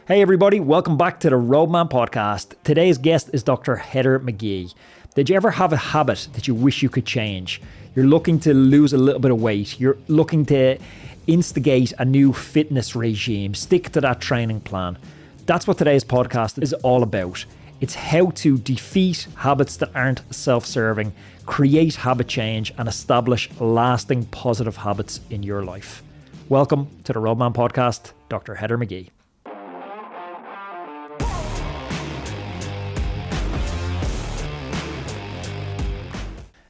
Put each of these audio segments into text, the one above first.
Hey everybody, welcome back to the Roadman podcast. Today's guest is Doctor Heather McKee. Did you ever have a habit that you wish you could change? You're looking to lose a little bit of weight. You're looking to instigate a new fitness regime. Stick to that training plan. That's what today's podcast is all about. It's how to defeat habits that aren't self-serving, create habit change, and establish lasting positive habits in your life. Welcome to the Roadman podcast, Dr. Heather McKee.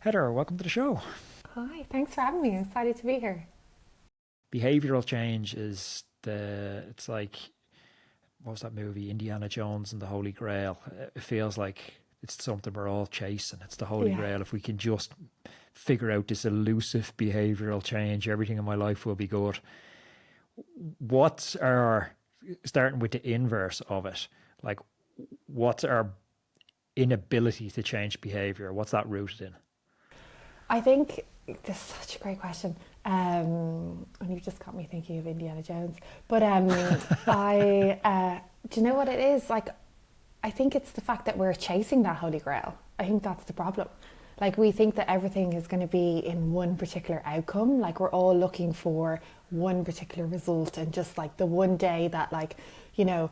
Heather, welcome to the show. Hi, thanks for having me. I'm excited to be here. Behavioral change is it's like, what was that movie, Indiana Jones and the Holy Grail? It feels like it's something we're all chasing. It's the Holy Grail. If we can just figure out this elusive behavioral change, everything in my life will be good. What's our, starting with the inverse of it, like what's our inability to change behavior? What's that rooted in? I think this is such a great question. And you've just got me thinking of Indiana Jones. But do you know what it is? Like, I think it's the fact that we're chasing that Holy Grail. I think that's the problem. Like, we think that everything is going to be in one particular outcome. Like, we're all looking for one particular result, and just like the one day that, like, you know,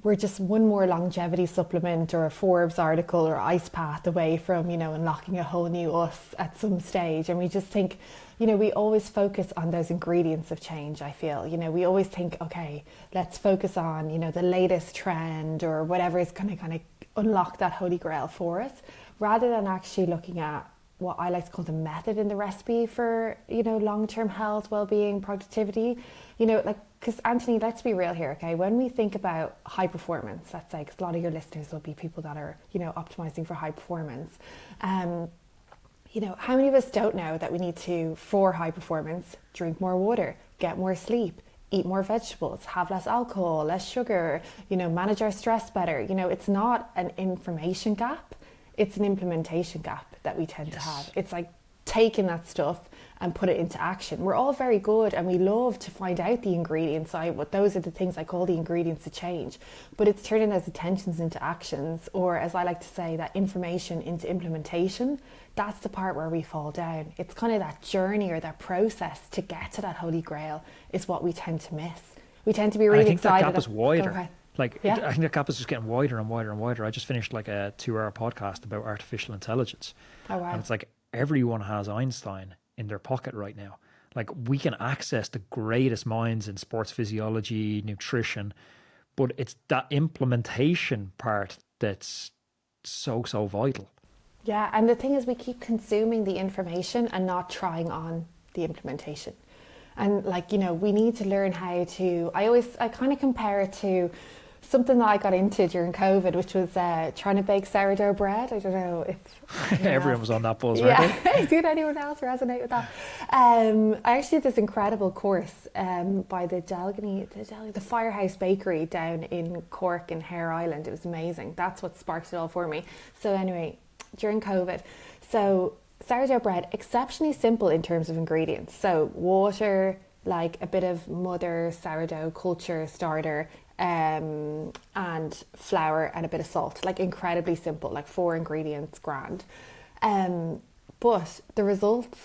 we're just one more longevity supplement or a Forbes article or ice path away from, you know, unlocking a whole new us at some stage. And we just think, you know, we always focus on those ingredients of change, I feel. You know, we always think, okay, let's focus on, you know, the latest trend or whatever is going to kind of unlock that Holy Grail for us, rather than actually looking at what I like to call the method in the recipe for, you know, long-term health, well-being, productivity. You know, like, because Anthony, let's be real here, okay? When we think about high performance, let's say, because a lot of your listeners will be people that are, you know, optimizing for high performance. You know, how many of us don't know that we need to, for high performance, drink more water, get more sleep, eat more vegetables, have less alcohol, less sugar, you know, manage our stress better. You know, it's not an information gap, it's an implementation gap that we tend to have. It's like taking that stuff and put it into action. We're all very good and we love to find out the ingredients. Those are the things I call the ingredients to change. But it's turning those intentions into actions, or as I like to say, that information into implementation. That's the part where we fall down. It's kind of that journey or that process to get to that Holy Grail is what we tend to miss. We tend to be really excited. I think that gap is wider. Like, yeah. I think that gap is just getting wider and wider and wider. I just finished like a 2-hour podcast about artificial intelligence. Oh, wow. And it's like everyone has Einstein in their pocket right now. Like, we can access the greatest minds in sports physiology, nutrition, but it's that implementation part that's so vital. Yeah, and the thing is, we keep consuming the information and not trying on the implementation. And like, you know, we need to learn how to, I kind of compare it to something that I got into during COVID, which was trying to bake sourdough bread. I don't know if everyone was on that buzz, right? Yeah. Did anyone else resonate with that? I actually did this incredible course by the Firehouse Bakery down in Cork in Hare Island. It was amazing. That's what sparked it all for me. So anyway, during COVID, so sourdough bread, exceptionally simple in terms of ingredients. So water, like a bit of mother sourdough culture starter, and flour and a bit of salt. Like, incredibly simple, like 4 ingredients, grand. But the results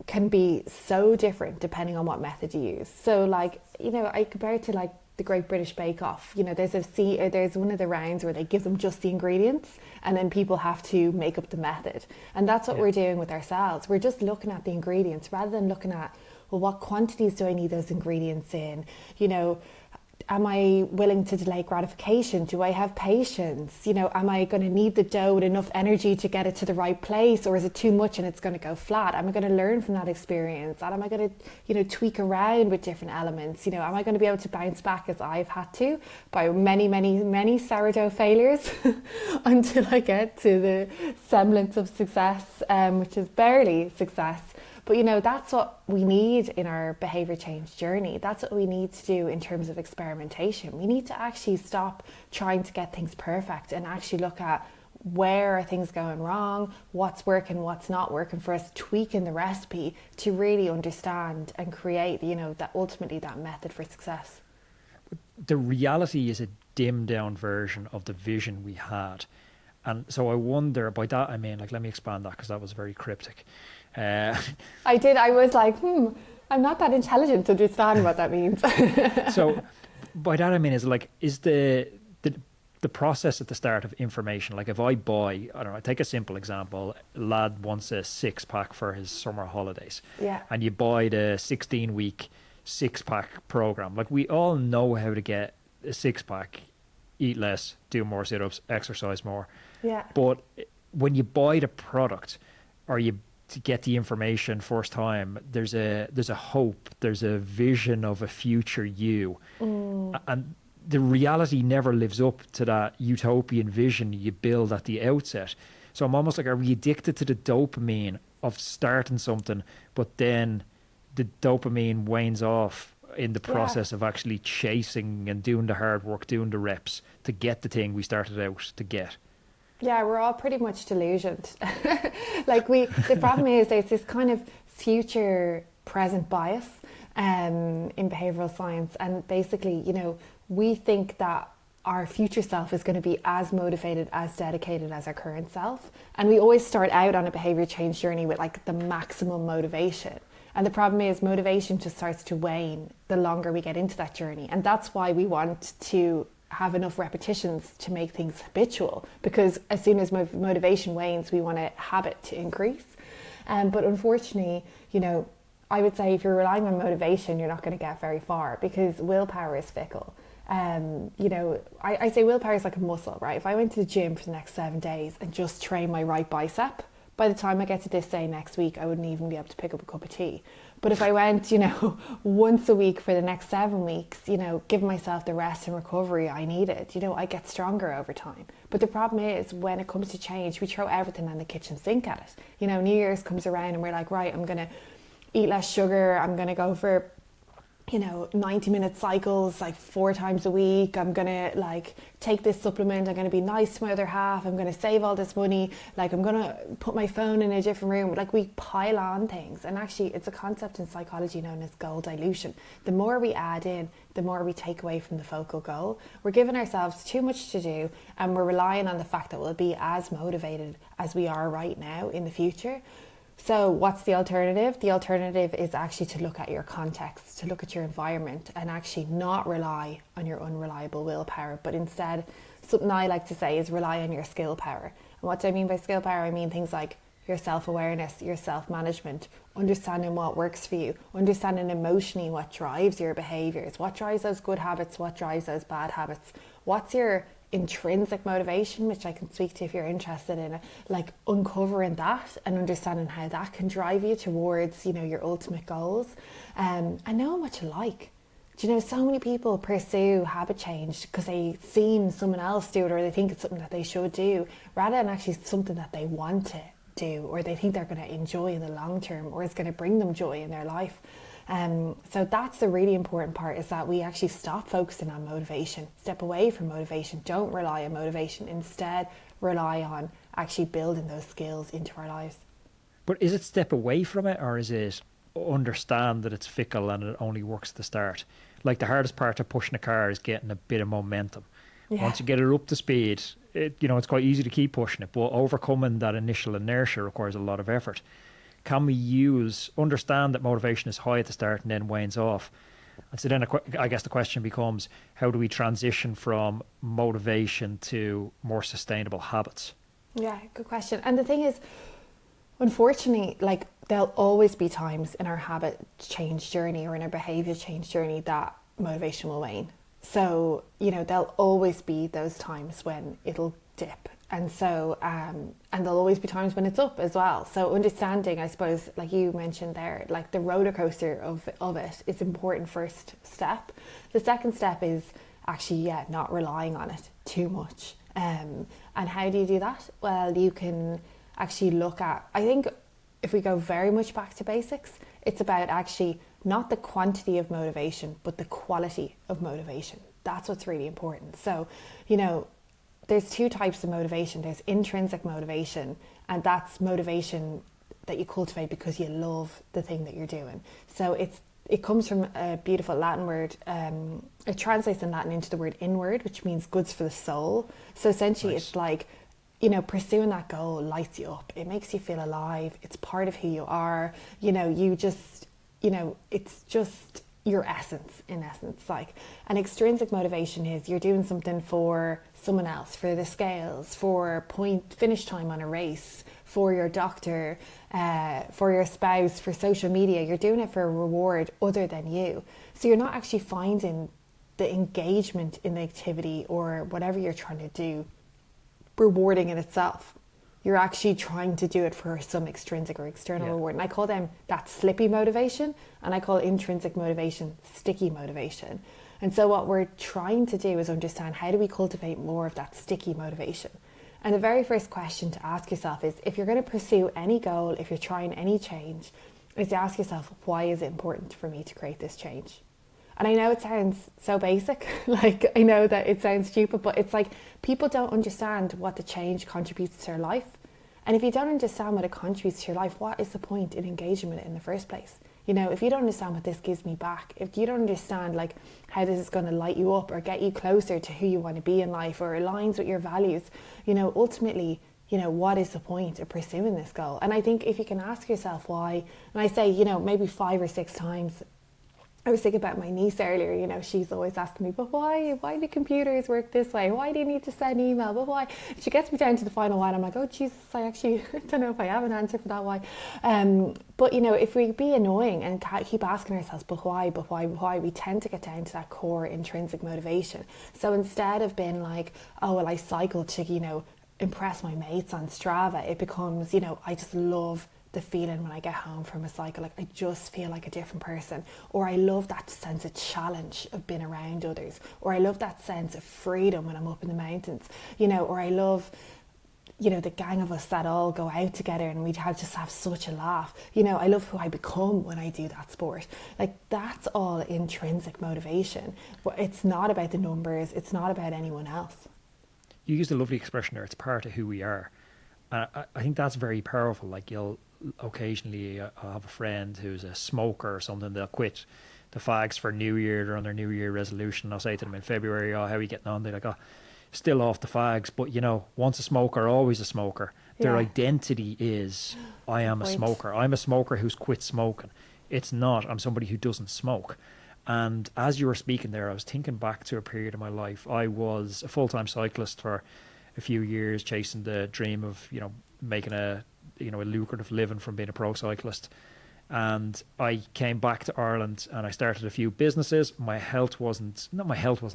can be so different depending on what method you use. So, like, you know, I compare it to like the Great British Bake Off. You know, there's one of the rounds where they give them just the ingredients and then people have to make up the method. And that's what we're doing with ourselves. We're just looking at the ingredients rather than looking at, well, what quantities do I need those ingredients in? You know, am I willing to delay gratification? Do I have patience? You know, am I going to need the dough with enough energy to get it to the right place, or is it too much and it's going to go flat? Am I going to learn from that experience? And am I going to, you know, tweak around with different elements? You know, am I going to be able to bounce back as I've had to by many sourdough failures until I get to the semblance of success, which is barely success. But, you know, that's what we need in our behaviour change journey. That's what we need to do in terms of experimentation. We need to actually stop trying to get things perfect and actually look at where are things going wrong, what's working, what's not working for us, tweaking the recipe to really understand and create, you know, that ultimately that method for success. the reality is a dimmed down version of the vision we had. And so I wonder, by that I mean, like, let me expand that because that was very cryptic. I did. I was like, I'm not that intelligent to understand what that means. So by that I mean is like, is the process at the start of information, like if I buy, I don't know, take a simple example, a lad wants a 6-pack for his summer holidays. Yeah. And you buy the 16-week 6-pack program. Like, we all know how to get a 6-pack, eat less, do more sit-ups, exercise more. Yeah. But when you buy the product, or you to get the information first time, there's a hope, there's a vision of a future you. And the reality never lives up to that utopian vision you build at the outset. So I'm almost like, are we addicted to the dopamine of starting something, but then the dopamine wanes off in the process of actually chasing and doing the hard work, doing the reps to get the thing we started out to get? Yeah, we're all pretty much delusioned. Like, the problem is there's this kind of future present bias in behavioural science, and basically, you know, we think that our future self is going to be as motivated, as dedicated as our current self, and we always start out on a behaviour change journey with like the maximum motivation. And the problem is motivation just starts to wane the longer we get into that journey, and that's why we want to have enough repetitions to make things habitual, because as soon as motivation wanes, we want a habit to increase. But unfortunately, you know, I would say if you're relying on motivation, you're not going to get very far, because willpower is fickle. You know, I say willpower is like a muscle, right? If I went to the gym for the next 7 days and just train my right bicep, by the time I get to this day next week, I wouldn't even be able to pick up a cup of tea. But if I went, you know, once a week for the next 7 weeks, you know, give myself the rest and recovery I needed, you know, I get stronger over time. But the problem is, when it comes to change, we throw everything in the kitchen sink at it. You know, New Year's comes around and we're like, right, I'm going to eat less sugar. I'm going to go for, you know, 90-minute cycles like 4 times a week. I'm going to like take this supplement. I'm going to be nice to my other half. I'm going to save all this money. Like, I'm going to put my phone in a different room. Like, we pile on things. And actually, it's a concept in psychology known as goal dilution. The more we add in, the more we take away from the focal goal. We're giving ourselves too much to do, and we're relying on the fact that we'll be as motivated as we are right now in the future. So what's the alternative? The alternative is actually to look at your context, to look at your environment, and actually not rely on your unreliable willpower, but instead, something I like to say is rely on your skill power. And what do I mean by skill power? I mean things like your self-awareness, your self-management, understanding what works for you, understanding emotionally what drives your behaviours, what drives those good habits, what drives those bad habits, what's your intrinsic motivation, which I can speak to if you're interested in it, like uncovering that and understanding how that can drive you towards, you know, your ultimate goals, and knowing what you like. Do you know, so many people pursue habit change because they've seen someone else do it, or they think it's something that they should do, rather than actually something that they want to do, or they think they're going to enjoy in the long term, or it's going to bring them joy in their life. So that's the really important part, is that we actually stop focusing on motivation, step away from motivation, don't rely on motivation, instead rely on actually building those skills into our lives. But is it step away from it, or is it understand that it's fickle and it only works at the start? Like, the hardest part of pushing a car is getting a bit of momentum. Yeah. Once you get it up to speed, you know, it's quite easy to keep pushing it, but overcoming that initial inertia requires a lot of effort. Can we understand that motivation is high at the start and then wanes off? And so then I guess the question becomes, how do we transition from motivation to more sustainable habits? Yeah, good question. And the thing is, unfortunately, like, there'll always be times in our habit change journey or in our behaviour change journey that motivation will wane. So, you know, there'll always be those times when it'll dip. And so, and there'll always be times when it's up as well. So understanding, I suppose, like you mentioned there, like the roller coaster of it is important first step. The second step is actually, not relying on it too much. And how do you do that? Well, you can actually look at, I think if we go very much back to basics, it's about actually not the quantity of motivation, but the quality of motivation. That's what's really important. So, you know, there's 2 types of motivation. There's intrinsic motivation, and that's motivation that you cultivate because you love the thing that you're doing. So it's it comes from a beautiful Latin word. It translates in Latin into the word inward, which means goods for the soul. So essentially Nice. it's like, pursuing that goal lights you up. It makes you feel alive. It's part of who you are. You just, it's just your essence, in essence. Like, an extrinsic motivation is you're doing something for someone else, for the scales, for finish time on a race, for your doctor, for your spouse, for social media. You're doing it for a reward other than you. So you're not actually finding the engagement in the activity or whatever you're trying to do rewarding in itself. You're actually trying to do it for some extrinsic or external reward. And I call them that slippy motivation, and I call intrinsic motivation sticky motivation. And so what we're trying to do is understand, how do we cultivate more of that sticky motivation? And the very first question to ask yourself is, if you're going to pursue any goal, if you're trying any change, is to ask yourself, why is it important for me to create this change? And I know it sounds so basic, like I know that it sounds stupid, but it's like people don't understand what the change contributes to their life. And if you don't understand what it contributes to your life, what is the point in engagement in the first place? If you don't understand what this gives me back, if you don't understand like how this is going to light you up or get you closer to who you want to be in life or aligns with your values, ultimately, what is the point of pursuing this goal? And I think if you can ask yourself why, and I say, maybe 5 or 6 times. I was thinking about my niece earlier, she's always asking me, but why do computers work this way? Why do you need to send email? But why? She gets me down to the final one. I'm like, oh, Jesus, I actually don't know if I have an answer for that why. But, if we be annoying and keep asking ourselves, but why, we tend to get down to that core intrinsic motivation. So instead of being like, oh, well, I cycle to, impress my mates on Strava, it becomes, I just love the feeling when I get home from a cycle, like I just feel like a different person, or I love that sense of challenge of being around others, or I love that sense of freedom when I'm up in the mountains, or I love, the gang of us that all go out together and we'd just have such a laugh. I love who I become when I do that sport. Like, that's all intrinsic motivation, but it's not about the numbers, it's not about anyone else. You used a lovely expression there, it's part of who we are. And I think that's very powerful. Like, occasionally I'll have a friend who's a smoker or something, they'll quit the fags for New Year, they're on their New Year resolution. I'll say to them in February, oh, how are you getting on? They're like, oh, still off the fags, but once a smoker, always a smoker. Their identity is, I am a smoker. I'm a smoker who's quit smoking. It's not, I'm somebody who doesn't smoke. And as you were speaking there, I was thinking back to a period of my life. I was a full-time cyclist for a few years, chasing the dream of, making a lucrative living from being a pro cyclist. And I came back to Ireland and I started a few businesses. My health wasn't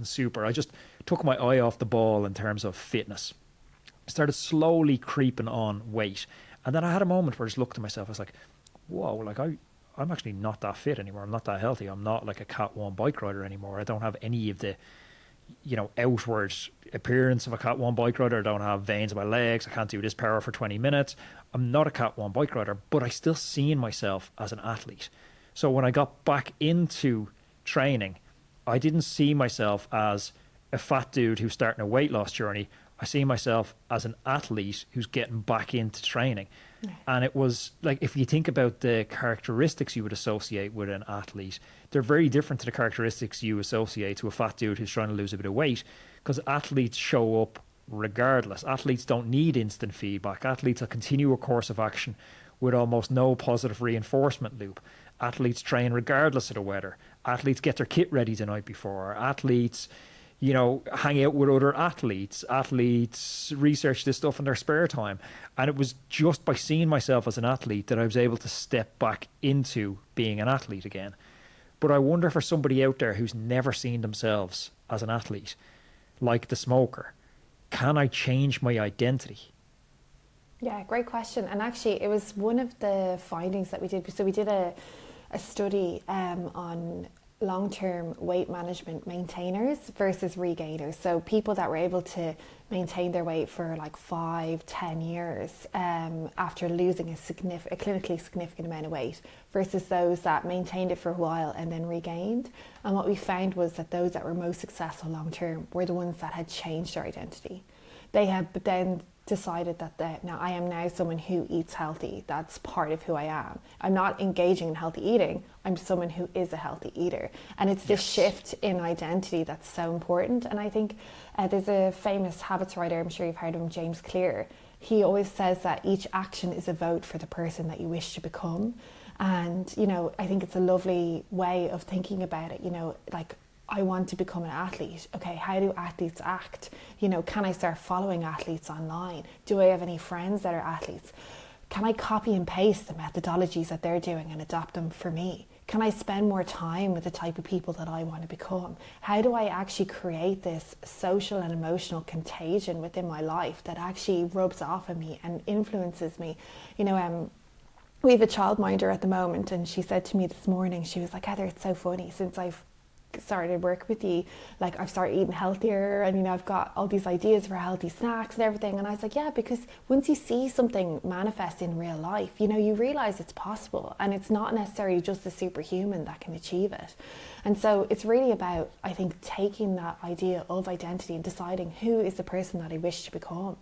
super. I just took my eye off the ball in terms of fitness. I started slowly creeping on weight. And then I had a moment where I just looked at myself. I was like, whoa, like I'm actually not that fit anymore. I'm not that healthy. I'm not like a Cat 1 bike rider anymore. I don't have any of the outward appearance of a Cat 1 bike rider. I don't have veins in my legs. I can't do this power for 20 minutes. I'm not a Cat 1 bike rider, but I still seen myself as an athlete. So when I got back into training, I didn't see myself as a fat dude who's starting a weight loss journey. I see myself as an athlete who's getting back into training. Yeah. And it was like, if you think about the characteristics you would associate with an athlete, they're very different to the characteristics you associate to a fat dude who's trying to lose a bit of weight, because athletes show up regardless. Athletes don't need instant feedback. Athletes will continue a course of action with almost no positive reinforcement loop. Athletes train regardless of the weather. Athletes get their kit ready the night before. Athletes, hang out with other athletes. Athletes research this stuff in their spare time. And it was just by seeing myself as an athlete that I was able to step back into being an athlete again. But I wonder, for somebody out there who's never seen themselves as an athlete, like the smoker, can I change my identity? Yeah, great question. And actually, it was one of the findings that we did. So we did a study on long-term weight management maintainers versus regainers. So people that were able to maintain their weight for like 5-10 years after losing a clinically significant amount of weight, versus those that maintained it for a while and then regained. And what we found was that those that were most successful long-term were the ones that had changed their identity. They had then decided that now I am now someone who eats healthy. That's part of who I am. I'm not engaging in healthy eating. I'm someone who is a healthy eater. And it's this shift in identity that's so important. And I think there's a famous habits writer, I'm sure you've heard of him, James Clear. He always says that each action is a vote for the person that you wish to become. And, you know, I think it's a lovely way of thinking about it, you know, like, I want to become an athlete. Okay, how do athletes act? You know, can I start following athletes online? Do I have any friends that are athletes? Can I copy and paste the methodologies that they're doing and adopt them for me? Can I spend more time with the type of people that I want to become? How do I actually create this social and emotional contagion within my life that actually rubs off on me and influences me? You know, we have a childminder at the moment, and she said to me this morning, she was like, Heather, it's so funny, since I've started work with you, like I've started eating healthier, and you know, I've got all these ideas for healthy snacks and everything. And I was like, yeah, because once you see something manifest in real life, you know, you realize it's possible, and it's not necessarily just the superhuman that can achieve it. And so it's really about, I think, taking that idea of identity and deciding who is the person that I wish to become,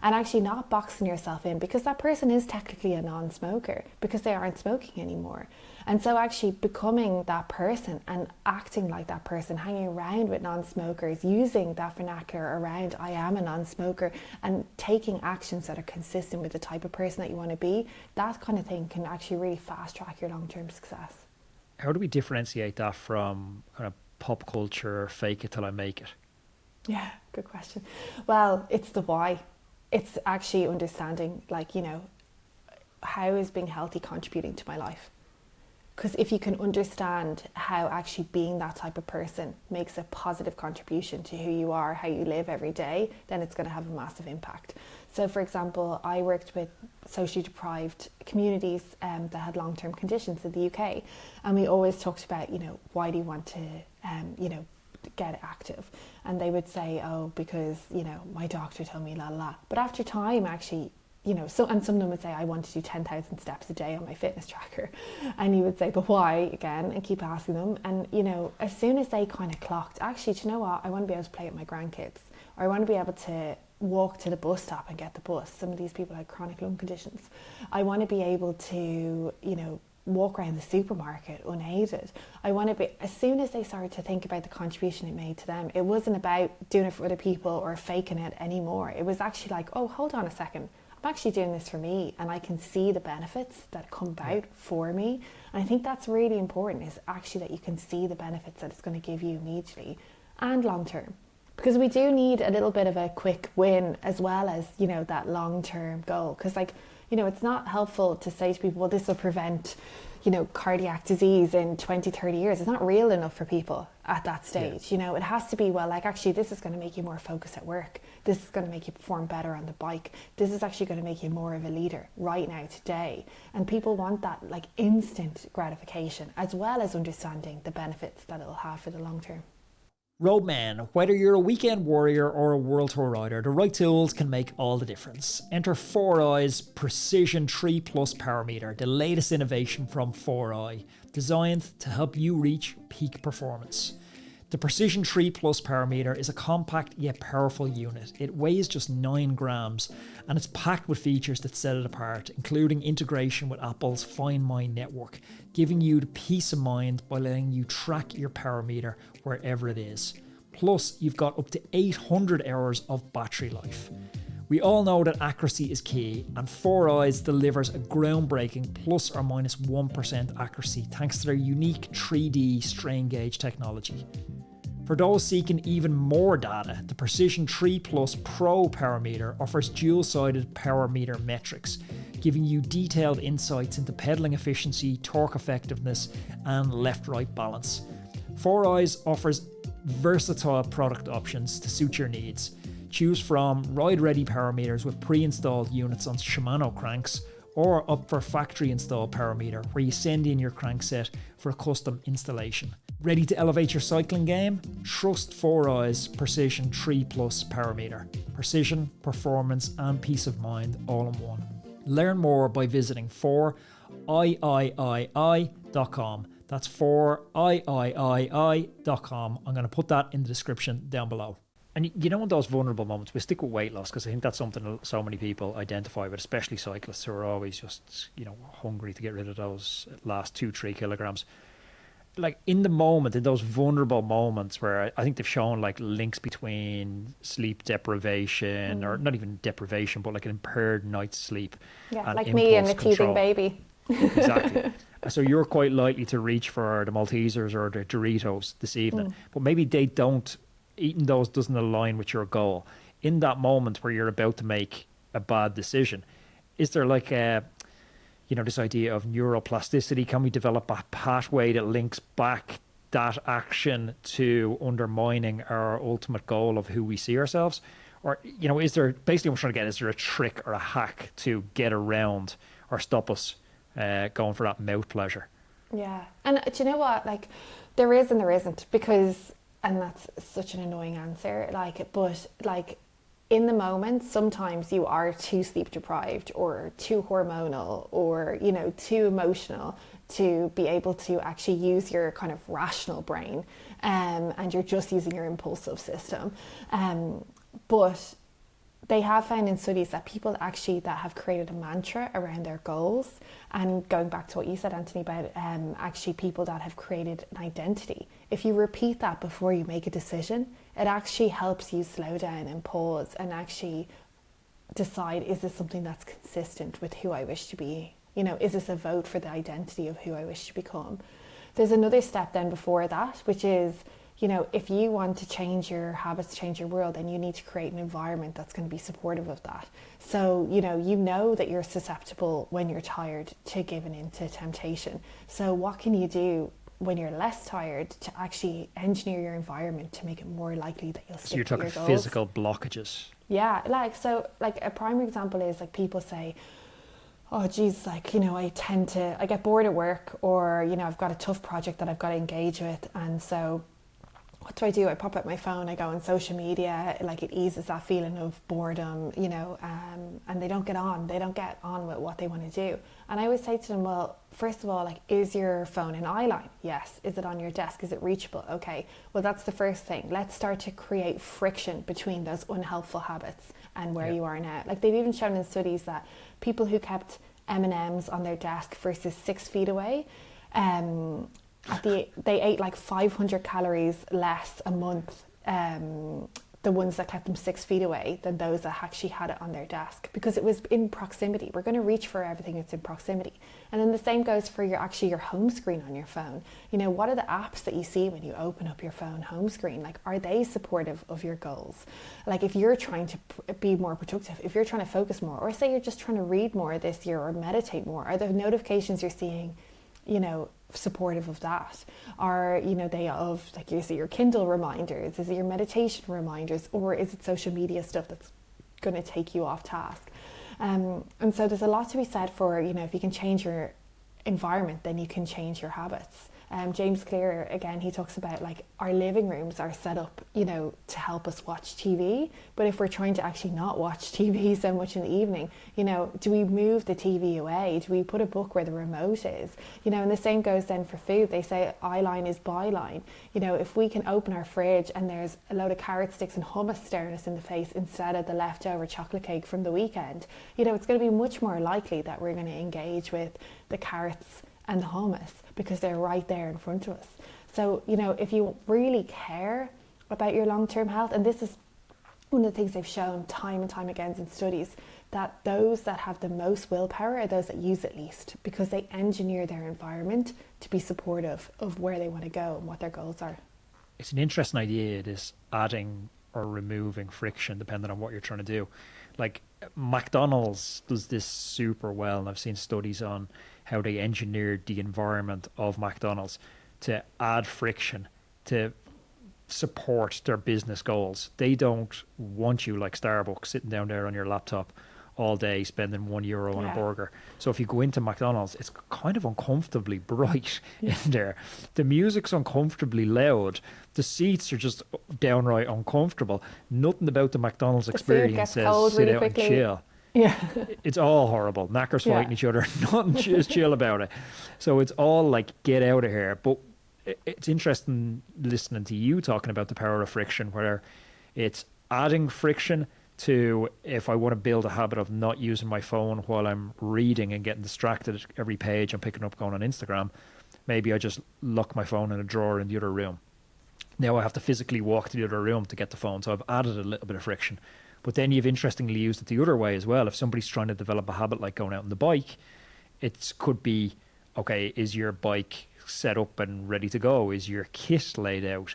and actually not boxing yourself in, because that person is technically a non-smoker because they aren't smoking anymore. And so actually becoming that person and acting like that person, hanging around with non-smokers, using that vernacular around I am a non-smoker, and taking actions that are consistent with the type of person that you want to be, that kind of thing can actually really fast track your long-term success. How do we differentiate that from kind of pop culture, fake it till I make it? Yeah, good question. Well, it's the why. It's actually understanding, like, you know, how is being healthy contributing to my life? Because if you can understand how actually being that type of person makes a positive contribution to who you are, how you live every day, then it's going to have a massive impact. So, for example, I worked with socially deprived communities that had long-term conditions in the UK. And we always talked about, you know, why do you want to, you know, get active? And they would say, oh, because, you know, my doctor told me, la la. But after time, actually, you know, so, and some of them would say, I want to do 10,000 steps a day on my fitness tracker. And you would say, but why, again, and keep asking them. And, you know, as soon as they kind of clocked, actually, do you know what? I want to be able to play with my grandkids, or I want to be able to walk to the bus stop and get the bus. Some of these people had chronic lung conditions. I want to be able to, you know, walk around the supermarket unaided. I want to be, as soon as they started to think about the contribution it made to them, it wasn't about doing it for other people or faking it anymore. It was actually like, oh, hold on a second. I'm actually doing this for me, and I can see the benefits that come about for me. And I think that's really important, is actually that you can see the benefits that it's going to give you immediately and long term. Because we do need a little bit of a quick win as well as, you know, that long term goal. Because, like, you know, it's not helpful to say to people, well, this will prevent, you know, cardiac disease in 20, 30 years. It's not real enough for people at that stage. You know, it has to be, well, like, actually, this is going to make you more focused at work. This is going to make you perform better on the bike. This is actually going to make you more of a leader right now, today. And people want that, like, instant gratification, as well as understanding the benefits that it'll have for the long term. Roadman, whether you're a weekend warrior or a world tour rider, the right tools can make all the difference. Enter 4i's Precision 3 Plus Power Meter, the latest innovation from 4i, designed to help you reach peak performance. The Precision 3 Plus Power Meter is a compact yet powerful unit. It weighs just 9 grams and it's packed with features that set it apart, including integration with Apple's Find My network, giving you the peace of mind by letting you track your power meter wherever it is. Plus, you've got up to 800 hours of battery life. We all know that accuracy is key, and 4i's delivers a groundbreaking plus or minus 1% accuracy thanks to their unique 3D strain gauge technology. For those seeking even more data, the Precision 3 Plus Pro Power Meter offers dual-sided power meter metrics, giving you detailed insights into pedaling efficiency, torque effectiveness, and left-right balance. 4i's offers versatile product options to suit your needs. Choose from ride-ready power meters with pre-installed units on Shimano cranks, or up for factory-installed power meter where you send in your crankset for a custom installation. Ready to elevate your cycling game? Trust 4i's Precision 3 Plus Power Meter. Precision, performance, and peace of mind all in one. Learn more by visiting 4iii.com. That's 4iii.com. I'm going to put that in the description down below. And you know, in those vulnerable moments, we stick with weight loss because I think that's something so many people identify with, especially cyclists who are always just, you know, hungry to get rid of those last 2-3 kilograms. Like in the moment, in those vulnerable moments where I think they've shown like links between sleep deprivation, or not even deprivation, but like an impaired night's sleep. Yeah, And like me and the impulse teething control. baby. Exactly. So you're quite likely to reach for the Maltesers or the Doritos this evening, but maybe they don't. Eating those doesn't align with your goal. In that moment where you're about to make a bad decision, is there like a, you know, this idea of neuroplasticity? Can we develop a pathway that links back that action to undermining our ultimate goal of who we see ourselves? Or, you know, is there, basically what I'm trying to get, is there a trick or a hack to get around or stop us going for that mouth pleasure? Yeah. And do you know what? Like, there is and there isn't, because, and that's such an annoying answer, like, but like in the moment, sometimes you are too sleep deprived or too hormonal or, you know, too emotional to be able to actually use your kind of rational brain, and you're just using your impulsive system. But they have found in studies that people actually that have created a mantra around their goals, and going back to what you said, Anthony, about actually people that have created an identity, if you repeat that before you make a decision, it actually helps you slow down and pause and actually decide, is this something that's consistent with who I wish to be? You know, is this a vote for the identity of who I wish to become? There's another step then before that, which is, you know, if you want to change your habits, change your world, then you need to create an environment that's going to be supportive of that. So, you know that you're susceptible when you're tired to giving in to temptation. So what can you do when you're less tired to actually engineer your environment to make it more likely that you'll stick So you're to your talking goals? physical blockages. Yeah, like, so like a prime example is like people say, oh geez, like, you know, I get bored at work, or, you know, I've got a tough project that I've got to engage with, and so what do? I pop out my phone, I go on social media, like it eases that feeling of boredom, you know, and they don't get on with what they want to do. And I always say to them, well, first of all, like, is your phone in eye line? Yes. Is it on your desk? Is it reachable? Okay. Well, that's the first thing. Let's start to create friction between those unhelpful habits and where you are now. Like, they've even shown in studies that people who kept M&Ms on their desk versus 6 feet away, they ate like 500 calories less a month, the ones that kept them 6 feet away, than those that actually had it on their desk, because it was in proximity. We're going to reach for everything that's in proximity. And then the same goes for your home screen on your phone. You know, what are the apps that you see when you open up your phone home screen? Like, are they supportive of your goals? Like, if you're trying to be more productive, if you're trying to focus more, or say you're just trying to read more this year or meditate more, are the notifications you're seeing, you know, supportive of that? Are, you know, they of, like, is it your Kindle reminders, is it your meditation reminders, or is it social media stuff that's going to take you off task? And so there's a lot to be said for, you know, if you can change your environment, then you can change your habits. James Clear, again, he talks about, like, our living rooms are set up, you know, to help us watch TV. But if we're trying to actually not watch TV so much in the evening, you know, do we move the TV away? Do we put a book where the remote is? You know, and the same goes then for food. They say eye line is byline. You know, if we can open our fridge and there's a load of carrot sticks and hummus staring us in the face instead of the leftover chocolate cake from the weekend, you know, it's going to be much more likely that we're going to engage with the carrots and the hummus, because they're right there in front of us. So, you know, if you really care about your long-term health, and this is one of the things they've shown time and time again in studies, that those that have the most willpower are those that use it least, because they engineer their environment to be supportive of where they want to go and what their goals are. It's an interesting idea, this adding or removing friction depending on what you're trying to do. Like, McDonald's does this super well, and I've seen studies on how they engineered the environment of McDonald's to add friction to support their business goals. They don't want you, like Starbucks, sitting down there on your laptop all day spending €1 on a burger. So if you go into McDonald's, it's kind of uncomfortably bright in there. The music's uncomfortably loud. The seats are just downright uncomfortable. Nothing about the McDonald's experience says sit out and chill. Yeah. It's all horrible. Knackers fighting each other. Nothing is chill about it. So it's all like, get out of here. But it's interesting listening to you talking about the power of friction, where It's adding friction to, if I want to build a habit of not using my phone while I'm reading and getting distracted at every page I'm picking up going on Instagram, maybe I just lock my phone in a drawer in the other room. Now I have to physically walk to the other room to get the phone. So I've added a little bit of friction. But then you've interestingly used it the other way as well. If somebody's trying to develop a habit like going out on the bike, it could be, okay, is your bike set up and ready to go? Is your kit laid out?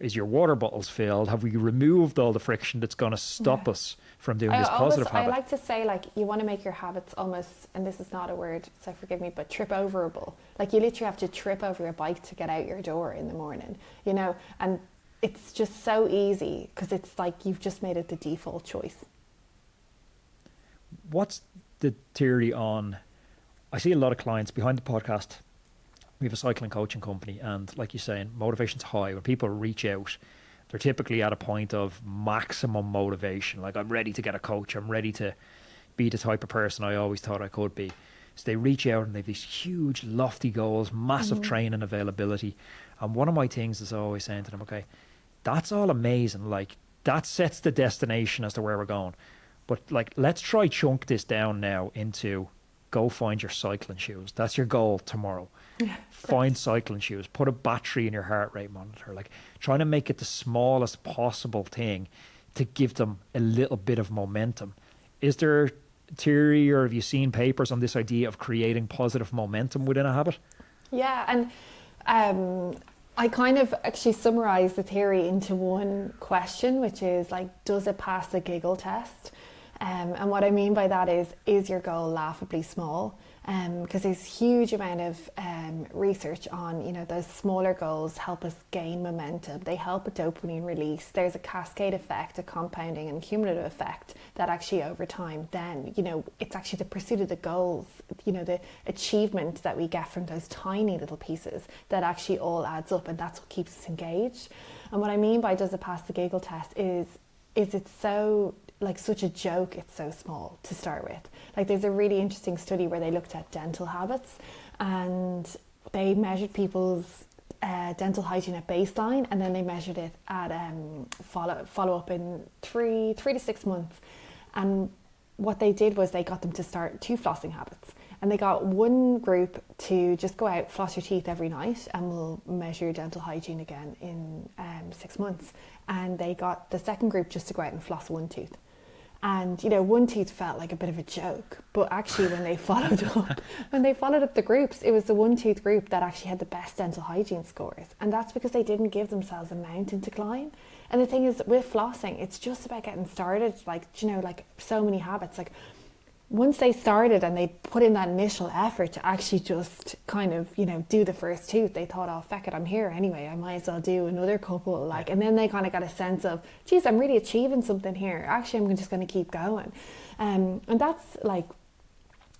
Is your water bottles filled? Have we removed all the friction that's going to stop us from doing this positive habit? I like to say, like, you want to make your habits almost, and this is not a word, so forgive me, but trip overable. Like, you literally have to trip over your bike to get out your door in the morning, you know, and it's just so easy because it's like you've just made it the default choice. What's the theory on, I see a lot of clients behind the podcast. We have a cycling coaching company, and like you're saying, motivation's high. When people reach out, they're typically at a point of maximum motivation. Like, I'm ready to get a coach. I'm ready to be the type of person I always thought I could be. So they reach out and they have these huge, lofty goals, massive training availability. And one of my things is always saying to them, okay, that's all amazing. Like, that sets the destination as to where we're going. But like, let's try chunk this down now into go find your cycling shoes. That's your goal tomorrow. Yeah, find cycling shoes, put a battery in your heart rate monitor, like trying to make it the smallest possible thing to give them a little bit of momentum. Is there theory, or have you seen papers on this idea of creating positive momentum within a habit? Yeah, and I kind of actually summarise the theory into one question, which is like, does it pass the giggle test? And what I mean by that is your goal laughably small? Because there's huge amount of research on, you know, those smaller goals help us gain momentum. They help with dopamine release. There's a cascade effect, a compounding and cumulative effect that actually over time then, you know, it's actually the pursuit of the goals, you know, the achievement that we get from those tiny little pieces that actually all adds up, and that's what keeps us engaged. And what I mean by does it pass the giggle test is it so like such a joke it's so small to start with. Like, there's a really interesting study where they looked at dental habits and they measured people's dental hygiene at baseline, and then they measured it at follow up in 3 to 6 months. And what they did was they got them to start 2 flossing habits, and they got one group to just go out, floss your teeth every night, and we'll measure your dental hygiene again in 6 months. And they got the second group just to go out and floss one tooth. And, you know, one tooth felt like a bit of a joke, but actually when they followed up the groups, it was the one tooth group that actually had the best dental hygiene scores. And that's because they didn't give themselves a mountain to climb. And the thing is, with flossing, it's just about getting started. Like, you know, like so many habits, like once they started and they put in that initial effort to actually just kind of, you know, do the first tooth, they thought, oh, feck it, I'm here anyway, I might as well do another couple. Like, and then they kind of got a sense of, geez, I'm really achieving something here. Actually, I'm just going to keep going. And that's like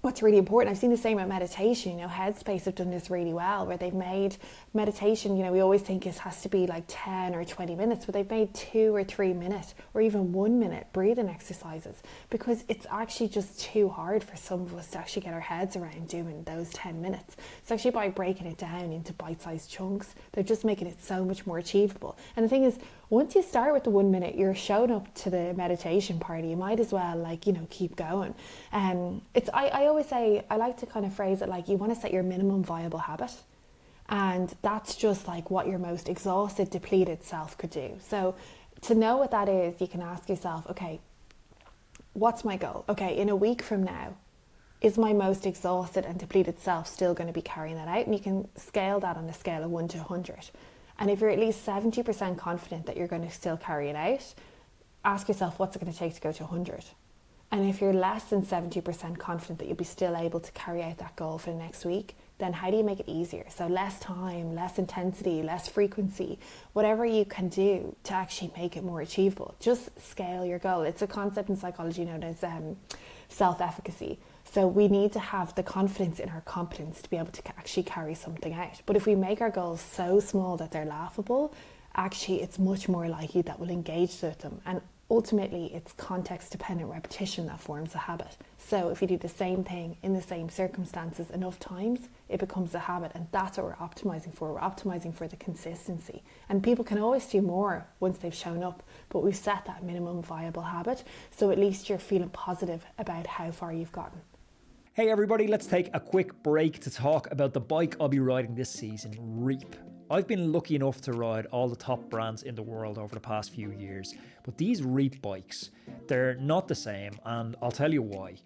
what's really important. I've seen the same at meditation. You know, Headspace have done this really well, where they've made meditation, you know, we always think it has to be like 10 or 20 minutes, but they've made 2 or 3 minutes or even 1 minute breathing exercises, because it's actually just too hard for some of us to actually get our heads around doing those 10 minutes. So actually, by breaking it down into bite-sized chunks, they're just making it so much more achievable. And the thing is, once you start with the 1 minute, you're showing up to the meditation party, you might as well, like, you know, keep going. I always say, I like to kind of phrase it like, you want to set your minimum viable habit, and that's just like what your most exhausted, depleted self could do. So to know what that is, you can ask yourself, okay, what's my goal? Okay, in a week from now, is my most exhausted and depleted self still going to be carrying that out? And you can scale that on a scale of 1 to 100. And if you're at least 70% confident that you're going to still carry it out, ask yourself, what's it going to take to go to 100? And if you're less than 70% confident that you'll be still able to carry out that goal for the next week, then how do you make it easier? So less time, less intensity, less frequency, whatever you can do to actually make it more achievable. Just scale your goal. It's a concept in psychology known as self-efficacy. So we need to have the confidence in our competence to be able to actually carry something out. But if we make our goals so small that they're laughable, actually it's much more likely that we'll engage with them. And ultimately it's context dependent repetition that forms a habit. So if you do the same thing in the same circumstances enough times, it becomes a habit, and that's what we're optimizing for. We're optimizing for the consistency, and people can always do more once they've shown up, but we've set that minimum viable habit, so at least you're feeling positive about how far you've gotten. Hey everybody, let's take a quick break to talk about the bike I'll be riding this season, Reap. I've been lucky enough to ride all the top brands in the world over the past few years, but these Reap bikes, they're not the same, and I'll tell you why.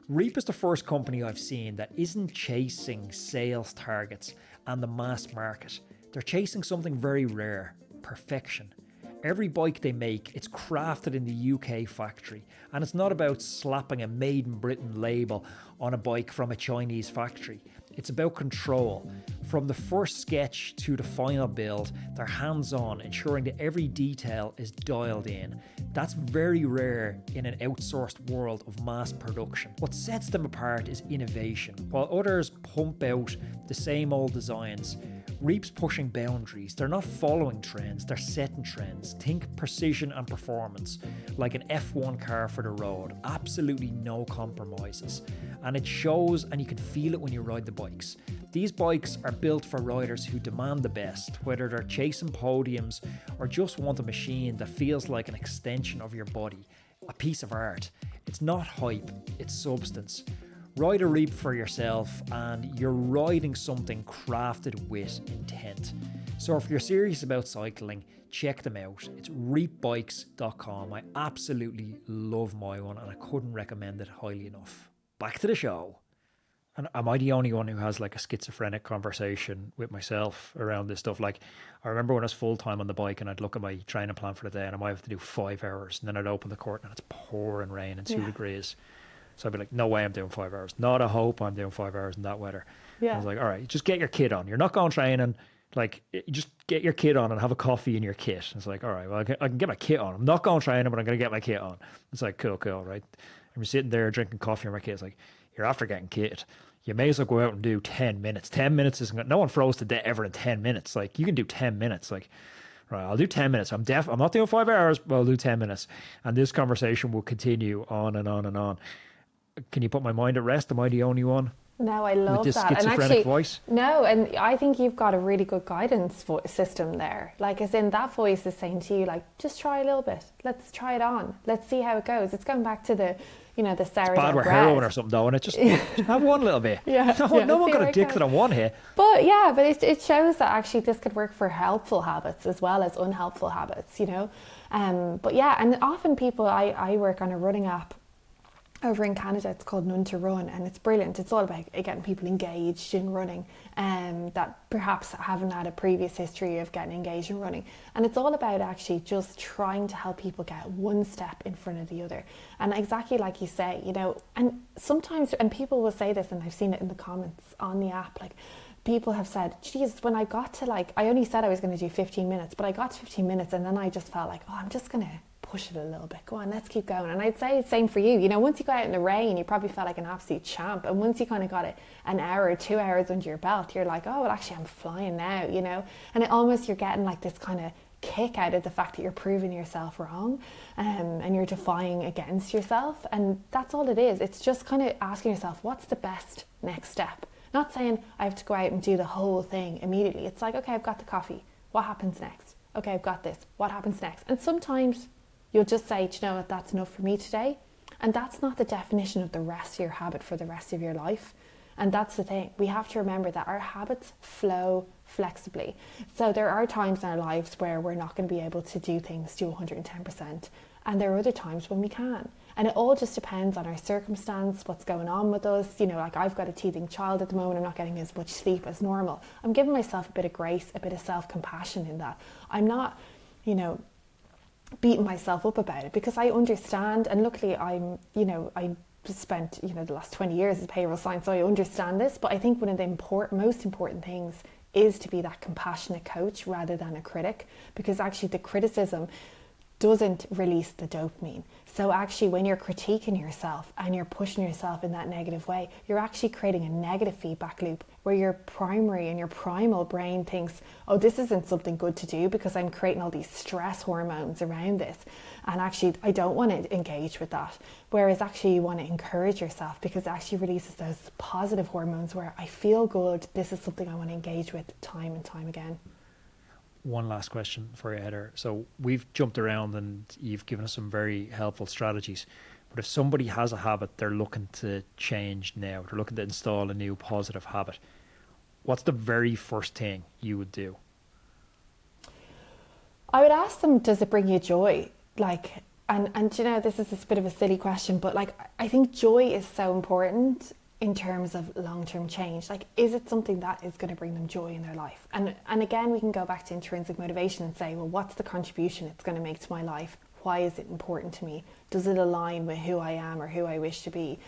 Reap is the first company I've seen that isn't chasing sales targets and the mass market. They're chasing something very rare, perfection. Every bike they make, it's crafted in the UK factory, and it's not about slapping a Made in Britain label on a bike from a Chinese factory. It's about control. From the first sketch to the final build, they're hands-on, ensuring that every detail is dialed in. That's very rare in an outsourced world of mass production. What sets them apart is innovation. While others pump out the same old designs, Reap's pushing boundaries. They're not following trends, they're setting trends. Think precision and performance, like an F1 car for the road. Absolutely no compromises. And it shows, and you can feel it when you ride the bikes. These bikes are built for riders who demand the best, whether they're chasing podiums or just want a machine that feels like an extension of your body, a piece of art. It's not hype, it's substance. Ride a Reap for yourself, and you're riding something crafted with intent. So if you're serious about cycling, check them out. It's reapbikes.com. I absolutely love my one, and I couldn't recommend it highly enough. Back to the show. And am I the only one who has like a schizophrenic conversation with myself around this stuff? Like, I remember when I was full-time on the bike and I'd look at my training plan for the day and I might have to do 5 hours, and then I'd open the curtain and it's pouring rain and 2 degrees. So I'd be like, no way I'm doing 5 hours. Not a hope I'm doing 5 hours in that weather. Yeah. I was like, all right, just get your kit on. You're not going training. Like, just get your kit on and have a coffee in your kit. It's like, all right, well, I can get my kit on. I'm not going training, but I'm going to get my kit on. It's like, cool, right? And we're sitting there drinking coffee in my kit. It's like, you're after getting kit. You may as well go out and do 10 minutes. 10 minutes isn't no one froze to death ever in 10 minutes. Like, you can do 10 minutes. Like, right, I'll do 10 minutes. I'm not doing 5 hours, but I'll do 10 minutes. And this conversation will continue on and on and on. Can you put my mind at rest? Am I the only one? No, I love with this that. schizophrenic and actually, voice? No, and I think you've got a really good guidance system there. Like, as in, that voice is saying to you, like, just try a little bit. Let's try it on. Let's see how it goes. It's going back to the, the sourdough bad with bread. heroin or something though, and it just have one little bit. No one got addicted on one here. But it shows that actually this could work for helpful habits as well as unhelpful habits, But yeah, and often people, I work on a running app over in Canada. It's called None to Run, and it's brilliant. It's all about getting people engaged in running, that perhaps haven't had a previous history of getting engaged in running. And it's all about actually just trying to help people get one step in front of the other. And exactly like you say, and sometimes, and people will say this, and I've seen it in the comments on the app, like, people have said, geez, when I got to I only said I was going to do 15 minutes, but I got to 15 minutes and then I just felt like, I'm just going to push it a little bit. Go on, let's keep going. And I'd say the same for you. Once you got out in the rain, you probably felt like an absolute champ. And once you kind of got it an hour or 2 hours under your belt, you're like, oh, well, actually, I'm flying now, And it almost, you're getting like this kind of kick out of the fact that you're proving yourself wrong, and you're defying against yourself. And that's all it is. It's just kind of asking yourself, what's the best next step? Not saying I have to go out and do the whole thing immediately. It's like, okay, I've got the coffee. What happens next? Okay, I've got this. What happens next? And sometimes you'll just say, do you know what, that's enough for me today. And that's not the definition of the rest of your habit for the rest of your life. And that's the thing. We have to remember that our habits flow flexibly. So there are times in our lives where we're not going to be able to do things to 110%. And there are other times when we can. And it all just depends on our circumstance, what's going on with us. Like, I've got a teething child at the moment. I'm not getting as much sleep as normal. I'm giving myself a bit of grace, a bit of self-compassion in that. I'm not, beating myself up about it, because I understand, and luckily I spent the last 20 years as behavioural science, so I understand this. But I think one of the most important things is to be that compassionate coach rather than a critic, because actually the criticism doesn't release the dopamine. So actually, when you're critiquing yourself and you're pushing yourself in that negative way, you're actually creating a negative feedback loop where your primary and your primal brain thinks, oh, this isn't something good to do because I'm creating all these stress hormones around this. And actually, I don't want to engage with that. Whereas actually you want to encourage yourself because it actually releases those positive hormones where I feel good. This is something I want to engage with time and time again. One last question for you, Heather. So we've jumped around and you've given us some very helpful strategies. But if somebody has a habit they're looking to change now, they're looking to install a new positive habit, what's the very first thing you would do? I would ask them, does it bring you joy? Like, and you know, this is a bit of a silly question, but like, I think joy is so important in terms of long-term change. Like, is it something that is going to bring them joy in their life? And again, we can go back to intrinsic motivation and say, well, what's the contribution it's going to make to my life? Why is it important to me? Does it align with who I am or who I wish to be?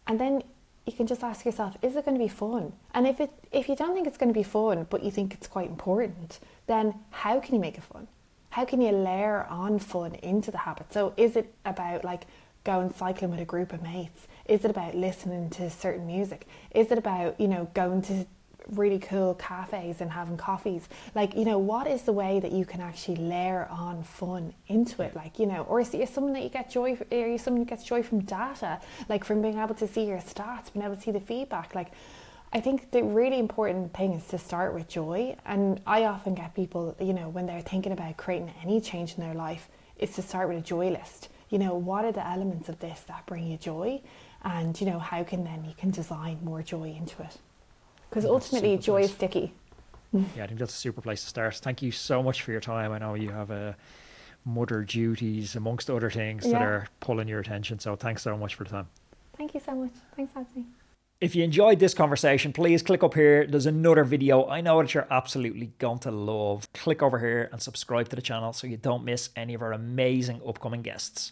And then you can just ask yourself, is it going to be fun? And if you don't think it's going to be fun, but you think it's quite important, then how can you make it fun? How can you layer on fun into the habit? So is it about like going cycling with a group of mates? Is it about listening to certain music? Is it about, you know, going to really cool cafes and having coffees? Like, you know, what is the way that you can actually layer on fun into it? Like, you know, or is it something that you get joy, or are you someone who gets joy from data, like from being able to see your stats, being able to see the feedback? Like, I think the really important thing is to start with joy. And I often get people, you know, when they're thinking about creating any change in their life, is to start with a joy list. You know, what are the elements of this that bring you joy? And, you know, how can then you can design more joy into it? Because ultimately, joy is sticky. Yeah, I think that's a super place to start. Thank you so much for your time. I know you have mother duties amongst other things that are pulling your attention. So thanks so much for the time. Thank you so much. Thanks, Anthony. If you enjoyed this conversation, please click up here. There's another video I know that you're absolutely going to love. Click over here and subscribe to the channel so you don't miss any of our amazing upcoming guests.